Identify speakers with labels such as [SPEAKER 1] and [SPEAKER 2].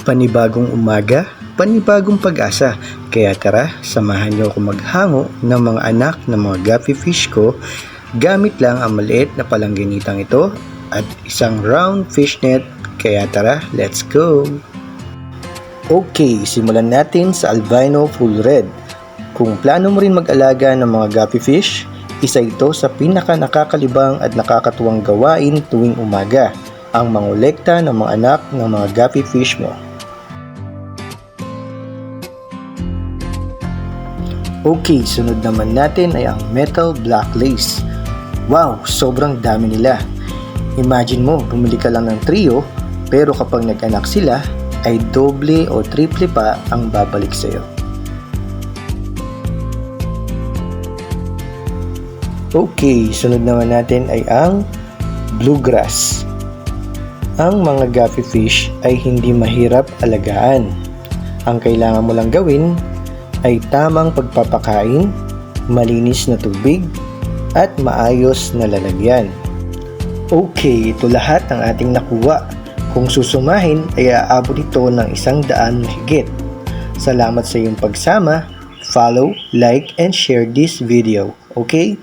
[SPEAKER 1] Panibagong umaga, panibagong pag-asa. Kaya tara, samahan niyo ako maghango ng mga anak ng mga guppy fish ko gamit lang ang maliit na palangginitang ito at isang round fish net. Kaya tara, let's go! Okay, simulan natin sa albino full red. Kung plano mo rin mag-alaga ng mga guppy fish, isa ito sa pinaka nakakalibang at nakakatuwang gawain tuwing umaga, ang mangolekta ng mga anak ng mga guppy fish mo. Okay, sunod naman natin ay ang metal black lace. Wow, sobrang dami nila. Imagine mo, bumili ka lang ng trio, pero kapag nag-anak sila, ay doble o triple pa ang babalik sa'yo. Okay, sunod naman natin ay ang bluegrass. Ang mga guppy fish ay hindi mahirap alagaan. Ang kailangan mo lang gawin ay tamang pagpapakain, malinis na tubig, at maayos na lalagyan. Okay, ito lahat ang ating nakuha. Kung susumahin ay aabot ito ng 100 mahigit. Salamat sa iyong pagsama. Follow, like, and share this video. Okay?